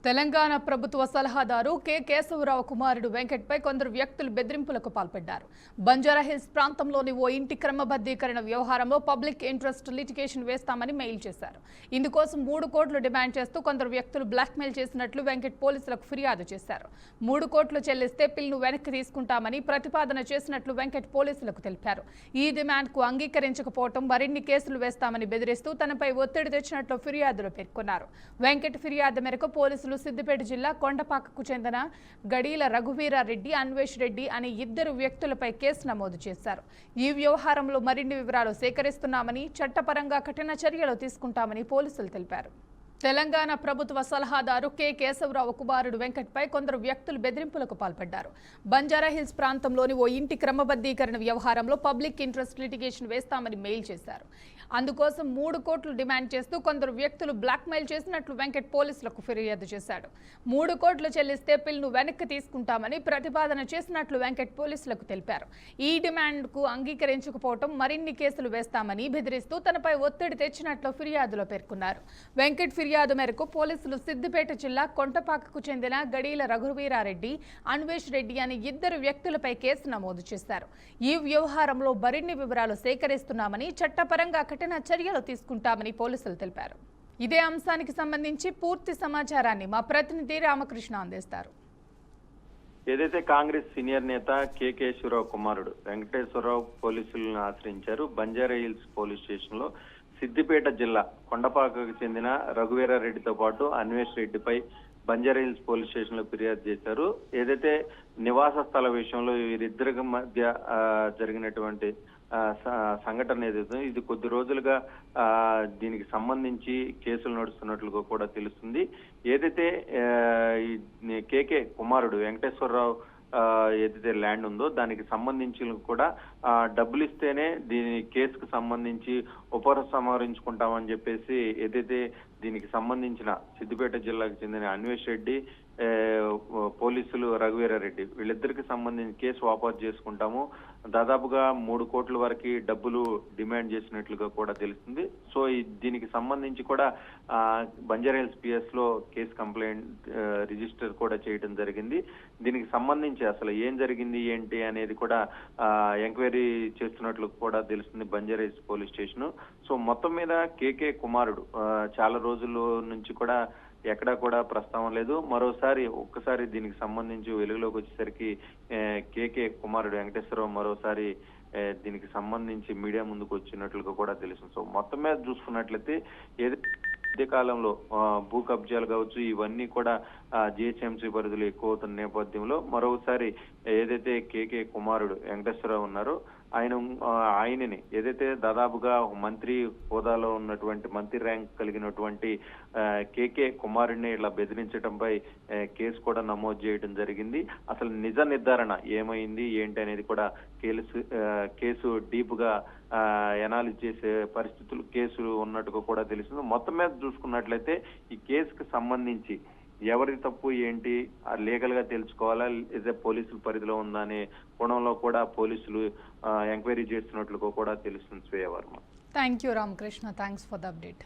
తెలంగాణ ప్రభుత్వ సలహాదారు కె కేశవరావు కుమారుడు వెంకట్పై కొందరు వ్యక్తులు బెదిరింపులకు పాల్పడ్డారు. బంజారాహిల్స్ ప్రాంతంలోని ఓ ఇంటి క్రమబద్ధీకరణ వ్యవహారంలో పబ్లిక్ ఇంట్రెస్ట్ లిటిగేషన్ వేస్తామని మెయిల్ చేశారు. ఇందుకోసం 3 కోట్లు డిమాండ్ చేస్తూ కొందరు వ్యక్తులు బ్లాక్మెయిల్ చేసినట్లు వెంకట్ పోలీసులకు ఫిర్యాదు చేశారు. 3 కోట్లు చెల్లిస్తే పిల్ను వెనక్కి తీసుకుంటామని ప్రతిపాదన చేసినట్లు వెంకట్ పోలీసులకు తెలిపారు. ఈ డిమాండ్కు అంగీకరించకపోవడం మరిన్ని కేసులు వేస్తామని బెదిరిస్తూ తనపై ఒత్తిడి తెచ్చినట్లు ఫిర్యాదులో పేర్కొన్నారు. వెంకట్ ఫిర్యాదు మేరకు పోలీసులు సిద్దిపేట జిల్లా కొండపాకకు చెందిన గడీల రఘువీరారెడ్డి, అన్వేష్ రెడ్డి అనే 2 వ్యక్తులపై కేసు నమోదు చేశారు. ఈ వ్యవహారంలో మరిన్ని వివరాలు సేకరిస్తున్నామని, చట్టపరంగా కఠిన చర్యలు తీసుకుంటామని పోలీసులు తెలిపారు. తెలంగాణ ప్రభుత్వ సలహాదారు కె కేశవరావు కుమారుడు వెంకట్పై కొందరు వ్యక్తులు బెదిరింపులకు పాల్పడ్డారు. బంజారాహిల్స్ ప్రాంతంలోని ఓ ఇంటి క్రమబద్ధీకరణ వ్యవహారంలో పబ్లిక్ ఇంట్రెస్ట్ లిటిగేషన్ వేస్తామని మెయిల్ చేశారు. అందుకోసం 3 కోట్లు డిమాండ్ చేస్తూ కొందరు వ్యక్తులు బ్లాక్మెయిల్ చేసినట్లు వెంకట్ పోలీసులకు ఫిర్యాదు చేశాడు. 3 కోట్లు చెల్లిస్తే పిల్ను వెనక్కి తీసుకుంటామని ప్రతిపాదన చేసినట్లు వెంకట్ పోలీసులకు తెలిపారు. ఈ డిమాండ్కు అంగీకరించకపోవడం మరిన్ని కేసులు వేస్తామని బెదిరిస్తూ తనపై ఒత్తిడి తెచ్చినట్లు ఫిర్యాదులో పేర్కొన్నారు. వెంకట్ ఫిర్యాదు మేరకు పోలీసులు సిద్దిపేట జిల్లా కొంటపాకకు చెందిన గడీల రఘువీరారెడ్డి, అన్వేష్ రెడ్డి అనే 2 వ్యక్తులపై కేసు నమోదు చేశారు. ఈ వ్యవహారంలో మరిన్ని వివరాలు సేకరిస్తున్నామని, చట్టపరంగా కఠిన చర్యలు తీసుకుంటామని పోలీసులు తెలిపారు. ఇదే అంశానికి సంబంధించి పూర్తి సమాచారాన్ని మా ప్రతినిధి రామకృష్ణ అందిస్తారు. ఏదైతే కాంగ్రెస్ సీనియర్ నేత కె కేశవరావు కుమారుడు వెంకటేశ్వరరావు పోలీసులను ఆశ్రయించారు. బంజారాహిల్స్ పోలీస్ స్టేషన్ లో సిద్దిపేట జిల్లా కొండపాకకు చెందిన రఘువీరారెడ్డితో పాటు అన్వేష్ రెడ్డిపై బంజారాహిల్స్ పోలీస్ స్టేషన్ లో ఫిర్యాదు చేశారు. ఏదైతే నివాస స్థల విషయంలో వీరిద్దరి మధ్య జరిగినటువంటి సంఘటన ఏదైతే ఇది కొద్ది రోజులుగా దీనికి సంబంధించి కేసులు నడుస్తున్నట్లుగా కూడా తెలుస్తుంది. ఏదైతే కేకే కుమారుడు వెంకటేశ్వరరావు ఏదైతే ల్యాండ్ ఉందో దానికి సంబంధించి కూడా డబ్బులు ఇస్తేనే దీని కేసుకు సంబంధించి ఉపసంహరించుకుంటామని చెప్పేసి ఏదైతే దీనికి సంబంధించిన సిద్దిపేట జిల్లాకు చెందిన అన్వేష్ రెడ్డి, పోలీసులు రఘువీరారెడ్డి వీళ్ళిద్దరికి సంబంధించి కేసు వాపసు చేసుకుంటాము, దాదాపుగా 3 కోట్ల వరకు డబ్బులు డిమాండ్ చేసినట్లుగా కూడా తెలుస్తుంది. సో దీనికి సంబంధించి కూడా బంజారాహిల్స్ పిఎస్ లో కేసు కంప్లైంట్ రిజిస్టర్ కూడా చేయడం జరిగింది. దీనికి సంబంధించి అసలు ఏం జరిగింది ఏంటి అనేది కూడా ఎంక్వైరీ చేస్తున్నట్లు కూడా తెలుస్తుంది బంజారాహిల్స్ పోలీస్ స్టేషన్. సో మొత్తం మీద కేకే కుమారుడు చాలా రోజుల నుంచి కూడా ఎక్కడా కూడా ప్రస్తావన లేదు. ఒక్కసారి దీనికి సంబంధించి వెలుగులోకి వచ్చేసరికి కేకే కుమారుడు వెంకటేశ్వరరావు మరోసారి దీనికి సంబంధించి మీడియా ముందుకు వచ్చినట్లుగా కూడా తెలుసు. సో మొత్తం మీద చూసుకున్నట్లయితే మధ్య కాలంలో భూ కబ్జాలు కావచ్చు ఇవన్నీ కూడా జిహెచ్ఎంసీ పరిధిలో ఎక్కువ అవుతున్న నేపథ్యంలో మరోసారి ఏదైతే కేకే కుమారుడు వెంకటేశ్వరరావు ఉన్నారో ఆయనని ఏదైతే దాదాపుగా మంత్రి హోదాలో ఉన్నటువంటి మంత్రి ర్యాంక్ కలిగినటువంటి కేకే కుమారుడిని ఇలా బెదిరించడంపై కేసు కూడా నమోదు చేయడం జరిగింది. అసలు నిజ నిర్ధారణ ఏమైంది ఏంటి అనేది కూడా కేసు డీప్ గా ఎనాలిసిస్ చేసే పరిస్థితులు కేసు ఉన్నట్టుగా కూడా తెలుస్తుంది. మొత్తం మీద చూసుకున్నట్లయితే ఈ కేసుకు సంబంధించి ఎవరి తప్పు ఏంటి లీగల్ గా తెలుసుకోవాలా లేదా పోలీసుల పరిధిలో ఉందా అనే కోణంలో కూడా పోలీసులు ఎంక్వైరీ చేస్తున్నట్లుగా కూడా తెలుస్తుంది. Shreya Varma. Thank you Ramakrishna. Thanks for the update.